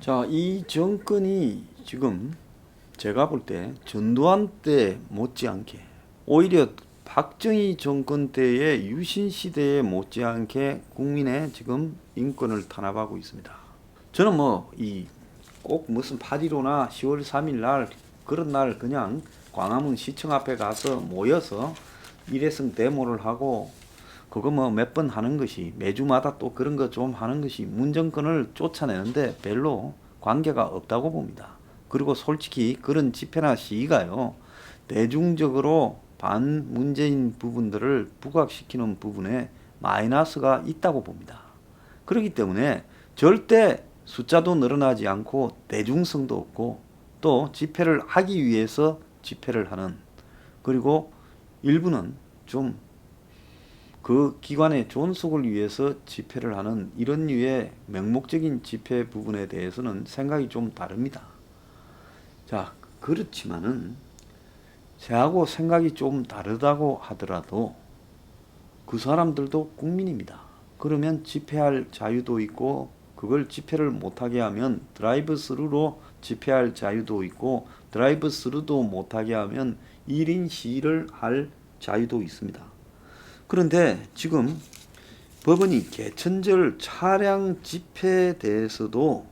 자, 이 정권이 지금 제가 볼 때 전두환 때 못지않게 오히려 박정희 정권 때의 유신 시대에 못지않게 국민의 지금 인권을 탄압하고 있습니다. 저는 뭐 이 꼭 무슨 8.15나 10월 3일 날 그런 날 그냥 광화문 시청 앞에 가서 모여서 일회성 데모를 하고 그거 뭐 몇 번 하는 것이 매주마다 또 그런 거 좀 하는 것이 문정권을 쫓아내는데 별로 관계가 없다고 봅니다. 그리고 솔직히 그런 집회나 시위가요, 대중적으로 반문재인 부분들을 부각시키는 부분에 마이너스가 있다고 봅니다. 그렇기 때문에 절대 숫자도 늘어나지 않고 대중성도 없고 또 집회를 하기 위해서 집회를 하는, 그리고 일부는 좀 그 기관의 존속을 위해서 집회를 하는 이런 류의 맹목적인 집회 부분에 대해서는 생각이 좀 다릅니다. 자, 그렇지만은 저하고 생각이 좀 다르다고 하더라도 그 사람들도 국민입니다. 그러면 집회할 자유도 있고, 그걸 집회를 못하게 하면 드라이브 스루로 집회할 자유도 있고, 드라이브 스루도 못하게 하면 1인 시위를 할 자유도 있습니다. 그런데 지금 법원이 개천절 차량 집회에 대해서도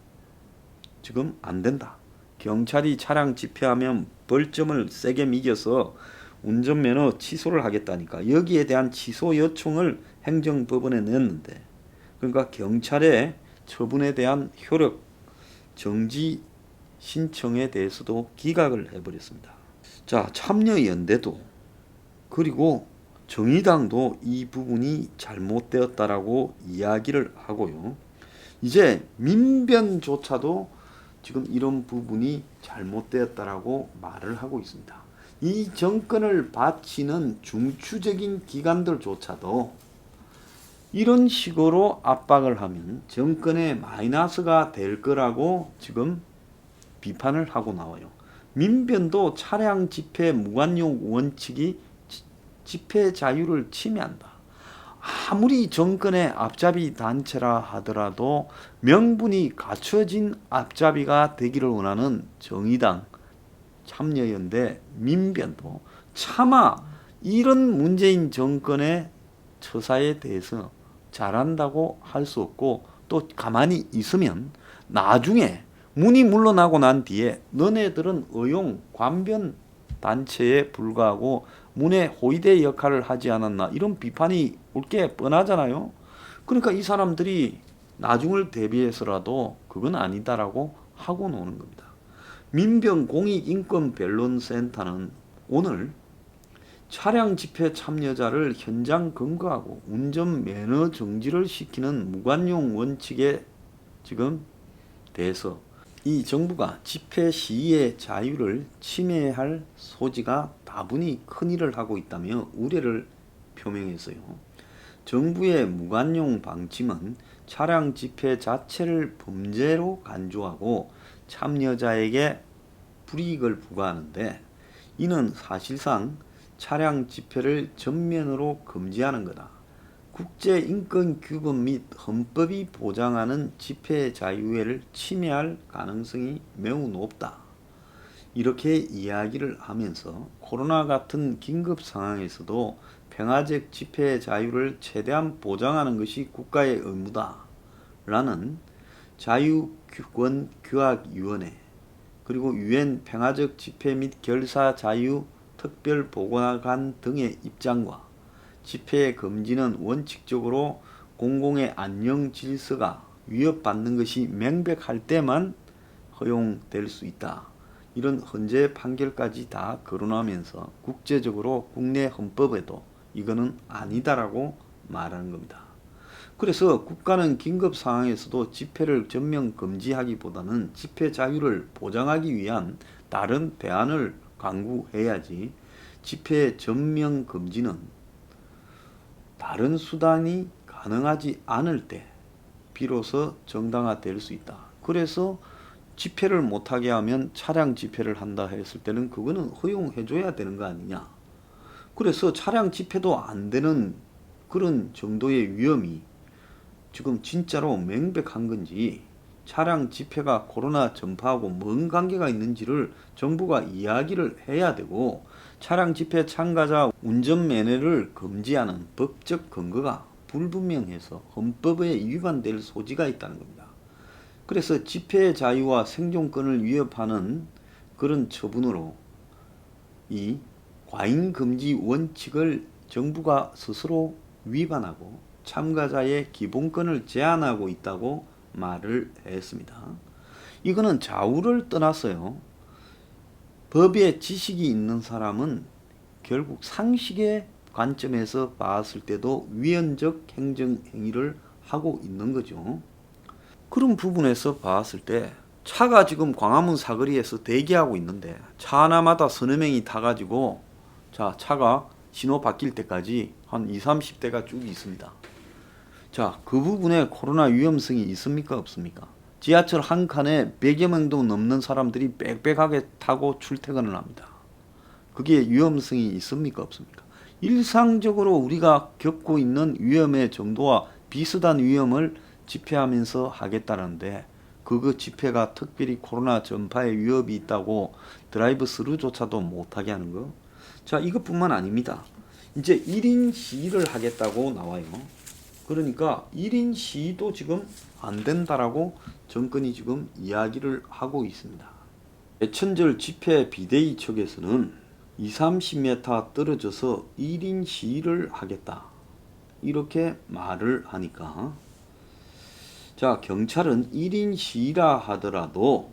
지금 안 된다, 경찰이 차량 집회하면 벌점을 세게 매겨서 운전면허 취소를 하겠다니까 여기에 대한 취소 요청을 행정법원에 냈는데, 그러니까 경찰의 처분에 대한 효력 정지 신청에 대해서도 기각을 해버렸습니다. 자, 참여연대도 그리고 정의당도 이 부분이 잘못되었다라고 이야기를 하고요. 이제 민변조차도 지금 이런 부분이 잘못되었다라고 말을 하고 있습니다. 이 정권을 바치는 중추적인 기관들조차도 이런 식으로 압박을 하면 정권에 마이너스가 될 거라고 지금 비판을 하고 나와요. 민변도 차량 집회 무관용 원칙이 집회 자유를 침해한다. 아무리 정권의 앞잡이 단체라 하더라도 명분이 갖춰진 앞잡이가 되기를 원하는 정의당, 참여연대, 민변도 차마 이런 문재인 정권의 처사에 대해서 잘한다고 할 수 없고, 또 가만히 있으면 나중에 문이 물러나고 난 뒤에 너네들은 의용 관변 단체에 불과하고 문의 호위대 역할을 하지 않았나, 이런 비판이 올 게 뻔하잖아요. 그러니까 이 사람들이 나중을 대비해서라도 그건 아니다라고 하고 노는 겁니다. 민병공익인권변론센터는 오늘 차량 집회 참여자를 현장 검거하고 운전 면허 정지를 시키는 무관용 원칙에 지금 대해서 이 정부가 집회 시위의 자유를 침해할 소지가 다분히 큰 일을 하고 있다며 우려를 표명했어요. 정부의 무관용 방침은 차량 집회 자체를 범죄로 간주하고 참여자에게 불이익을 부과하는데, 이는 사실상 차량 집회를 전면으로 금지하는 거다. 국제인권규범 및 헌법이 보장하는 집회 자유를 침해할 가능성이 매우 높다. 이렇게 이야기를 하면서 코로나 같은 긴급 상황에서도 평화적 집회 자유를 최대한 보장하는 것이 국가의 의무다 라는 자유권규약위원회, 그리고 유엔 평화적 집회 및 결사 자유 특별보고관 등의 입장과 집회 금지는 원칙적으로 공공의 안녕 질서가 위협받는 것이 명백할 때만 허용될 수 있다, 이런 헌재 판결까지 다 거론하면서 국제적으로 국내 헌법에도 이거는 아니다라고 말하는 겁니다. 그래서 국가는 긴급 상황에서도 집회를 전면 금지하기보다는 집회 자유를 보장하기 위한 다른 대안을 강구해야지, 집회 전면 금지는 다른 수단이 가능하지 않을 때 비로소 정당화될 수 있다. 그래서 집회를 못하게 하면 차량 집회를 한다 했을 때는 그거는 허용해줘야 되는 거 아니냐. 그래서 차량 집회도 안 되는 그런 정도의 위험이 지금 진짜로 명백한 건지 차량 집회가 코로나 전파하고 뭔 관계가 있는지를 정부가 이야기를 해야 되고, 차량 집회 참가자 운전 면허를 금지하는 법적 근거가 불분명해서 헌법에 위반될 소지가 있다는 겁니다. 그래서 집회 자유와 생존권을 위협하는 그런 처분으로 이 과잉 금지 원칙을 정부가 스스로 위반하고 참가자의 기본권을 제한하고 있다고 말을 했습니다. 이거는 좌우를 떠났어요. 법에 지식이 있는 사람은 결국 상식의 관점에서 봤을 때도 위헌적 행정 행위를 하고 있는 거죠. 그런 부분에서 봤을 때 차가 지금 광화문 사거리에서 대기하고 있는데 차 하나마다 서너 명이 타가지고 차가 신호 바뀔 때까지 한 20, 30대가 쭉 있습니다. 자, 그 부분에 코로나 위험성이 있습니까? 없습니까? 지하철 한 칸에 100여 명도 넘는 사람들이 빽빽하게 타고 출퇴근을 합니다. 그게 위험성이 있습니까? 없습니까? 일상적으로 우리가 겪고 있는 위험의 정도와 비슷한 위험을 집회하면서 하겠다는데, 그거 집회가 특별히 코로나 전파에 위협이 있다고 드라이브 스루조차도 못하게 하는 거. 자, 이것뿐만 아닙니다. 이제 1인 시위를 하겠다고 나와요. 그러니까 1인 시위도 지금 안 된다라고 정권이 지금 이야기를 하고 있습니다. 개천절 집회 비대위 측에서는 20, 30m 떨어져서 1인 시위를 하겠다, 이렇게 말을 하니까, 자, 경찰은 1인 시위라 하더라도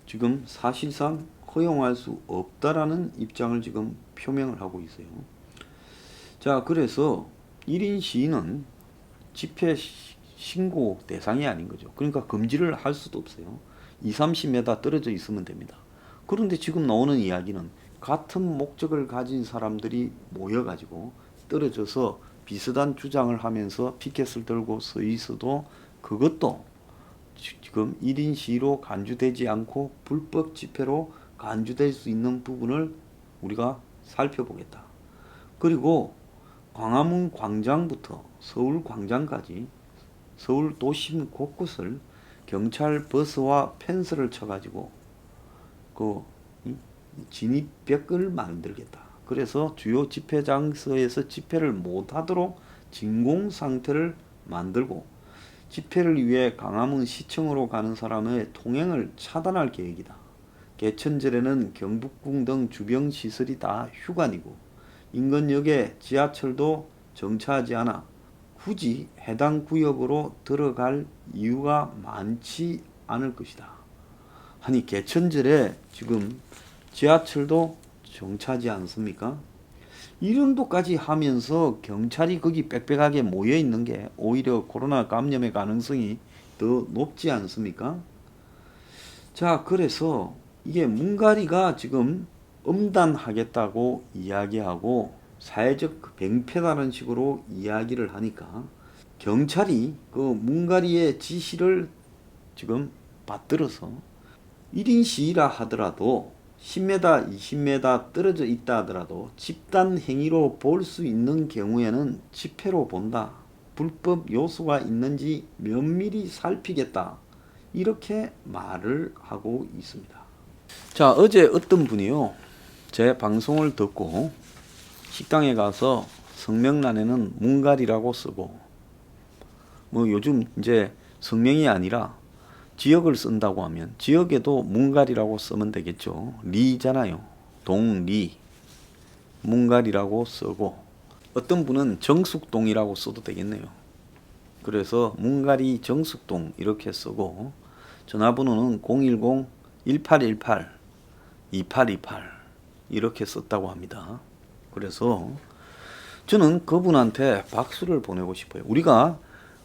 지금 사실상 허용할 수 없다라는 입장을 지금 표명을 하고 있어요. 자, 그래서 1인 시위는 집회 신고 대상이 아닌 거죠. 그러니까 금지를 할 수도 없어요. 20, 30m 떨어져 있으면 됩니다. 그런데 지금 나오는 이야기는 같은 목적을 가진 사람들이 모여가지고 떨어져서 비슷한 주장을 하면서 피켓을 들고 서 있어도 그것도 지금 1인 시위로 간주되지 않고 불법 집회로 간주될 수 있는 부분을 우리가 살펴보겠다. 그리고 광화문 광장부터 서울 광장까지 서울 도심 곳곳을 경찰 버스와 펜스를 쳐가지고 그 진입벽을 만들겠다. 그래서 주요 집회 장소에서 집회를 못하도록 진공 상태를 만들고, 집회를 위해 광화문 시청으로 가는 사람의 통행을 차단할 계획이다. 개천절에는 경복궁 등 주변 시설이 다 휴관이고 인근역에 지하철도 정차하지 않아 굳이 해당 구역으로 들어갈 이유가 많지 않을 것이다. 아니, 개천절에 지금 지하철도 정차하지 않습니까? 이 정도까지 하면서 경찰이 거기 빽빽하게 모여 있는 게 오히려 코로나 감염의 가능성이 더 높지 않습니까? 자, 그래서 이게 문가리가 지금 엄단하겠다고 이야기하고 사회적 병폐다는 식으로 이야기를 하니까 경찰이 그 문가리의 지시를 지금 받들어서 1인 시위라 하더라도 10m, 20m 떨어져 있다 하더라도 집단 행위로 볼 수 있는 경우에는 집회로 본다. 불법 요소가 있는지 면밀히 살피겠다. 이렇게 말을 하고 있습니다. 자, 어제 어떤 분이요, 제 방송을 듣고 식당에 가서 성명란에는 문갈이라고 쓰고, 뭐 요즘 이제 성명이 아니라 지역을 쓴다고 하면 지역에도 문갈이라고 쓰면 되겠죠. 리잖아요. 동리. 문갈이라고 쓰고, 어떤 분은 정숙동이라고 써도 되겠네요. 그래서 문갈이 정숙동 이렇게 쓰고, 전화번호는 010-1818-2828 이렇게 썼다고 합니다. 그래서 저는 그분한테 박수를 보내고 싶어요. 우리가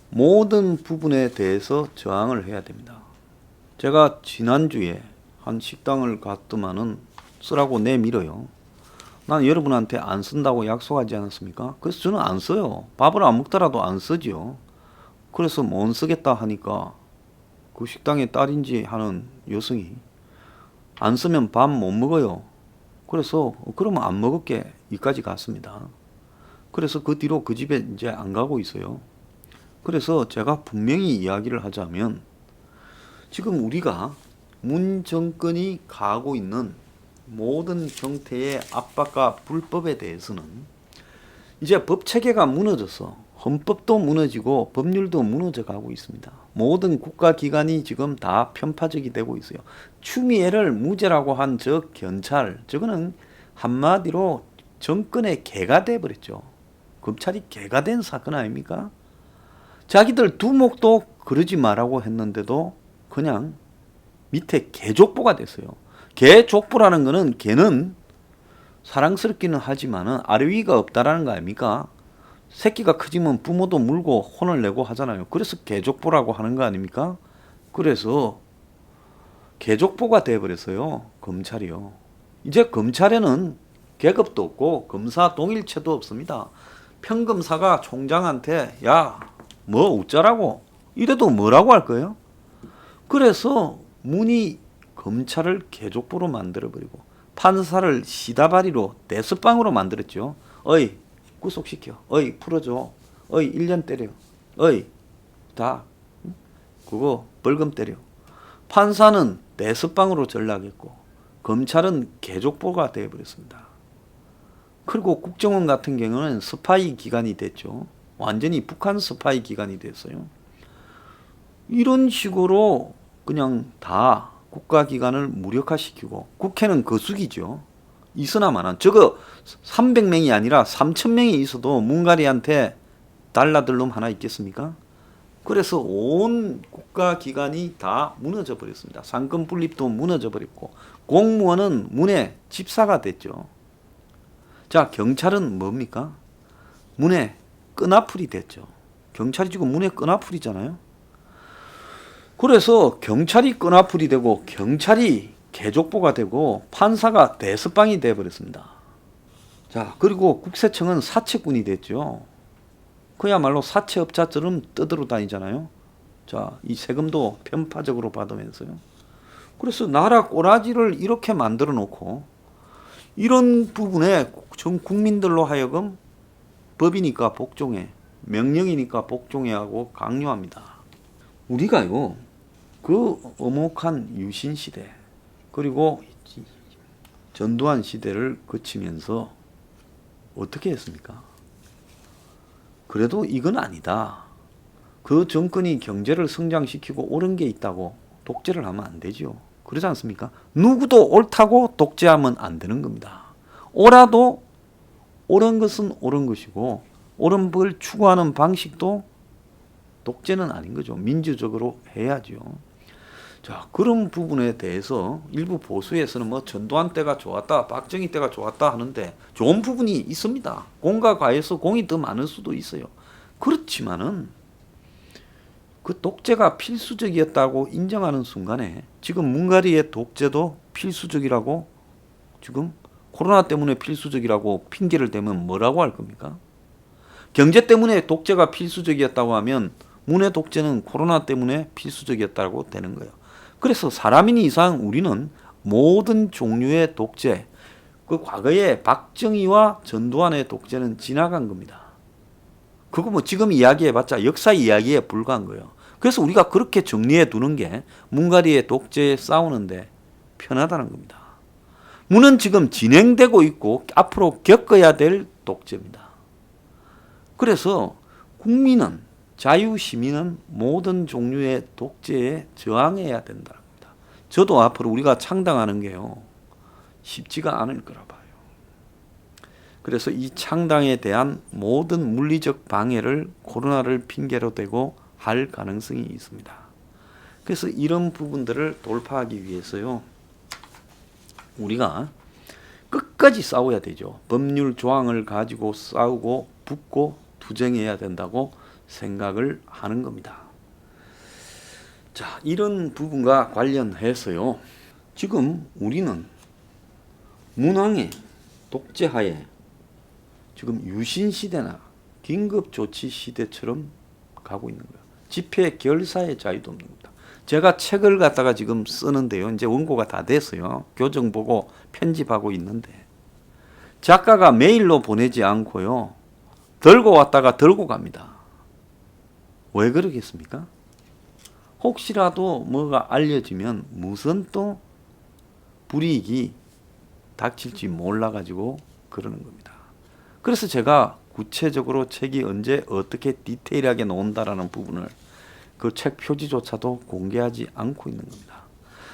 모든 부분에 대해서 저항을 해야 됩니다. 제가 지난주에 한 식당을 갔더만은 쓰라고 내밀어요. 난 여러분한테 안 쓴다고 약속하지 않았습니까? 그래서 저는 안 써요. 밥을 안 먹더라도 안 쓰죠. 그래서 못 쓰겠다 하니까 그 식당의 딸인지 하는 여성이 안 쓰면 밥 못 먹어요. 그래서 그러면 안 먹을게 여기까지 갔습니다. 그래서 그 뒤로 그 집에 이제 안 가고 있어요. 그래서 제가 분명히 이야기를 하자면, 지금 우리가 문 정권이 가하고 있는 모든 형태의 압박과 불법에 대해서는 이제 법 체계가 무너져서 헌법도 무너지고 법률도 무너져 가고 있습니다. 모든 국가기관이 지금 다 편파적이 되고 있어요. 추미애를 무죄라고 한 저 경찰, 저거는 한마디로 정권의 개가 돼버렸죠. 검찰이 개가 된 사건 아닙니까? 자기들 두목도 그러지 말라고 했는데도 그냥 밑에 개족보가 됐어요. 개족보라는 거는 개는 사랑스럽기는 하지만은 아래 위가 없다라는 거 아닙니까? 새끼가 크지만 부모도 물고 혼을 내고 하잖아요. 그래서 개족보라고 하는 거 아닙니까? 그래서 개족보가 돼버렸어요. 검찰이요. 이제 검찰에는 계급도 없고 검사 동일체도 없습니다. 평검사가 총장한테 야, 뭐 어쩌라고 이래도 뭐라고 할 거예요? 그래서 문이 검찰을 개족보로 만들어버리고 판사를 시다바리로 데스빵으로 만들었죠. 어이 구속시켜. 어이 풀어줘. 어이 1년 때려. 어이 다 그거 벌금 때려. 판사는 데스빵으로 전락했고 검찰은 개족보가 되어버렸습니다. 그리고 국정원 같은 경우는 스파이 기관이 됐죠. 완전히 북한 스파이 기관이 됐어요. 이런 식으로 그냥 다 국가기관을 무력화시키고 국회는 거수기죠. 있으나마나 저거 300명이 아니라 3,000명이 있어도 문가리한테 달라들 놈 하나 있겠습니까? 그래서 온 국가기관이 다 무너져 버렸습니다. 상권 분립도 무너져 버렸고 공무원은 문의 집사가 됐죠. 자, 경찰은 뭡니까? 문의 끈아풀이 됐죠. 경찰이 지금 문의 끈아풀이잖아요. 그래서 경찰이 끈아풀이 되고 경찰이 개족보가 되고 판사가 대스빵이 되어버렸습니다. 자, 그리고 국세청은 사채꾼이 됐죠. 그야말로 사채업자처럼 떠들어 다니잖아요. 자, 이 세금도 편파적으로 받으면서요. 그래서 나라 꼬라지를 이렇게 만들어 놓고 이런 부분에 전 국민들로 하여금 법이니까 복종해, 명령이니까 복종해 하고 강요합니다. 우리가요, 그 엄혹한 유신 시대 그리고 전두환 시대를 거치면서 어떻게 했습니까? 그래도 이건 아니다. 그 정권이 경제를 성장시키고 옳은 게 있다고 독재를 하면 안 되죠. 그러지 않습니까? 누구도 옳다고 독재하면 안 되는 겁니다. 옳아도 옳은 것은 옳은 것이고 옳은 걸 추구하는 방식도 독재는 아닌 거죠. 민주적으로 해야죠. 자, 그런 부분에 대해서 일부 보수에서는 뭐 전두환 때가 좋았다, 박정희 때가 좋았다 하는데 좋은 부분이 있습니다. 공과 과에서 공이 더 많을 수도 있어요. 그렇지만은 그 독재가 필수적이었다고 인정하는 순간에 지금 문가리의 독재도 필수적이라고 지금 코로나 때문에 필수적이라고 핑계를 대면 뭐라고 할 겁니까? 경제 때문에 독재가 필수적이었다고 하면 문의 독재는 코로나 때문에 필수적이었다고 되는 거예요. 그래서 사람인 이상 우리는 모든 종류의 독재, 그 과거에 박정희와 전두환의 독재는 지나간 겁니다. 그거 뭐 지금 이야기해봤자 역사 이야기에 불과한 거예요. 그래서 우리가 그렇게 정리해 두는 게 문가리의 독재에 싸우는데 편하다는 겁니다. 문은 지금 진행되고 있고 앞으로 겪어야 될 독재입니다. 그래서 국민은, 자유시민은 모든 종류의 독재에 저항해야 된다는 겁니다. 저도 앞으로 우리가 창당하는 게요, 쉽지가 않을 거라 봐요. 그래서 이 창당에 대한 모든 물리적 방해를 코로나를 핑계로 대고 할 가능성이 있습니다. 그래서 이런 부분들을 돌파하기 위해서요, 우리가 끝까지 싸워야 되죠. 법률 조항을 가지고 싸우고 붙고 투쟁해야 된다고 생각을 하는 겁니다. 자, 이런 부분과 관련해서요, 지금 우리는 문왕의 독재하에 지금 유신시대나 긴급조치시대처럼 가고 있는 거예요. 집회 결사의 자유도 없는 겁니다. 제가 책을 갖다가 지금 쓰는데요, 이제 원고가 다 됐어요. 교정 보고 편집하고 있는데 작가가 메일로 보내지 않고요, 들고 왔다가 들고 갑니다. 왜 그러겠습니까? 혹시라도 뭐가 알려지면 무슨 또 불이익이 닥칠지 몰라가지고 그러는 겁니다. 그래서 제가 구체적으로 책이 언제 어떻게 디테일하게 나온다라는 부분을 그 책 표지조차도 공개하지 않고 있는 겁니다.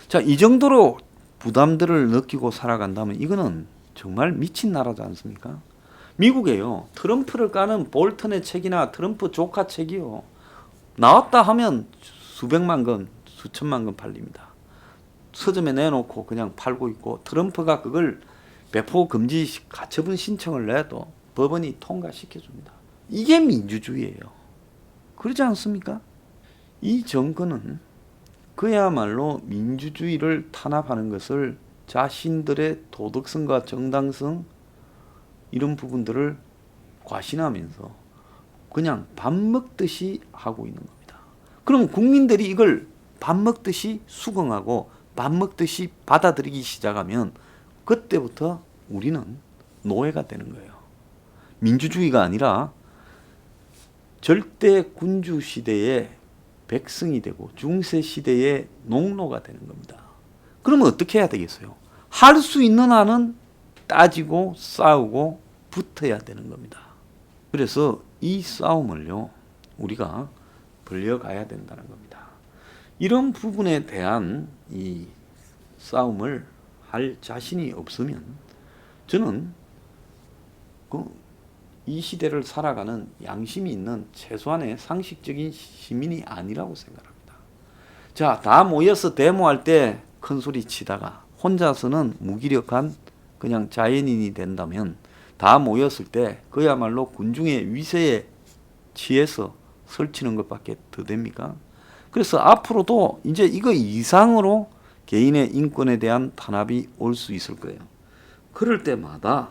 자, 이 정도로 부담들을 느끼고 살아간다면 이거는 정말 미친 나라지 않습니까? 미국에요, 트럼프를 까는 볼턴의 책이나 트럼프 조카 책이요, 나왔다 하면 수백만 권, 수천만 권 팔립니다. 서점에 내놓고 그냥 팔고 있고, 트럼프가 그걸 배포 금지 가처분 신청을 내도 법원이 통과시켜줍니다. 이게 민주주의예요. 그러지 않습니까? 이 정권은 그야말로 민주주의를 탄압하는 것을 자신들의 도덕성과 정당성 이런 부분들을 과신하면서 그냥 밥 먹듯이 하고 있는 겁니다. 그럼 국민들이 이걸 밥 먹듯이 수긍하고 밥 먹듯이 받아들이기 시작하면 그때부터 우리는 노예가 되는 거예요. 민주주의가 아니라 절대 군주 시대의 백성이 되고 중세 시대의 농노가 되는 겁니다. 그러면 어떻게 해야 되겠어요? 할 수 있는 한은 따지고 싸우고 붙어야 되는 겁니다. 그래서 이 싸움을요, 우리가 벌려가야 된다는 겁니다. 이런 부분에 대한 이 싸움을 할 자신이 없으면 저는 이 시대를 살아가는 양심이 있는 최소한의 상식적인 시민이 아니라고 생각합니다. 자, 다 모여서 데모할 때 큰 소리 치다가 혼자서는 무기력한 그냥 자연인이 된다면 다 모였을 때 그야말로 군중의 위세에 취해서 설치는 것밖에 더 됩니까? 그래서 앞으로도 이제 이거 이상으로 개인의 인권에 대한 탄압이 올 수 있을 거예요. 그럴 때마다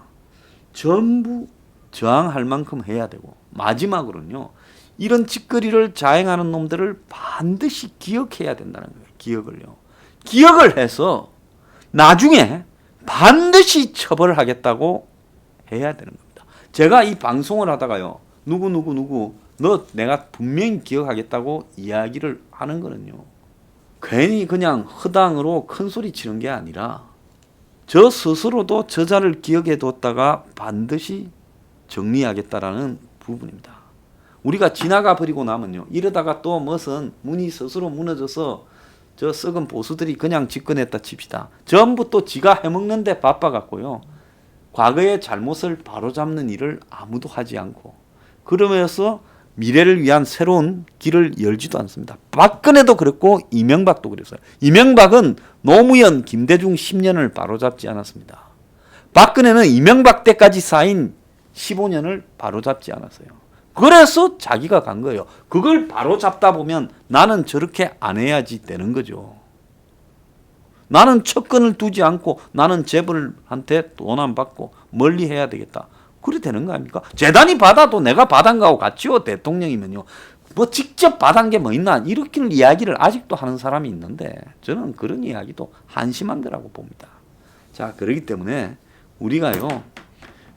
전부 저항할 만큼 해야 되고, 마지막으로는요, 이런 짓거리를 자행하는 놈들을 반드시 기억해야 된다는 거예요. 기억을 해서 나중에 반드시 처벌하겠다고 해야 되는 겁니다. 제가 이 방송을 하다가요, 누구 너 내가 분명히 기억하겠다고 이야기를 하는 거는요, 괜히 그냥 허당으로 큰 소리 치는 게 아니라 저 스스로도 저자를 기억해 뒀다가 반드시 정리하겠다라는 부분입니다. 우리가 지나가 버리고 나면요, 이러다가 또 무슨 문이 스스로 무너져서 저 썩은 보수들이 그냥 집권했다 칩시다. 전부 또 지가 해먹는데 바빠갖고요, 과거의 잘못을 바로잡는 일을 아무도 하지 않고, 그러면서 미래를 위한 새로운 길을 열지도 않습니다. 박근혜도 그랬고 이명박도 그랬어요. 이명박은 노무현, 김대중 10년을 바로잡지 않았습니다. 박근혜는 이명박 때까지 쌓인 15년을 바로잡지 않았어요. 그래서 자기가 간 거예요. 그걸 바로잡다 보면 나는 저렇게 안 해야지 되는 거죠. 나는 척근을 두지 않고 나는 재벌한테 돈 안 받고 멀리 해야 되겠다. 그래 되는 거 아닙니까? 재단이 받아도 내가 받은 거하고 같지요. 대통령이면요. 뭐 직접 받은 게 뭐 있나, 이렇게 이야기를 아직도 하는 사람이 있는데 저는 그런 이야기도 한심한 거라고 봅니다. 자, 그렇기 때문에 우리가요,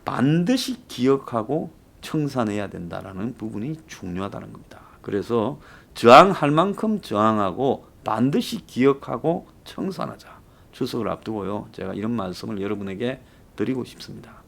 반드시 기억하고 청산해야 된다라는 부분이 중요하다는 겁니다. 그래서 저항할 만큼 저항하고 반드시 기억하고 청산하자. 추석을 앞두고요, 제가 이런 말씀을 여러분에게 드리고 싶습니다.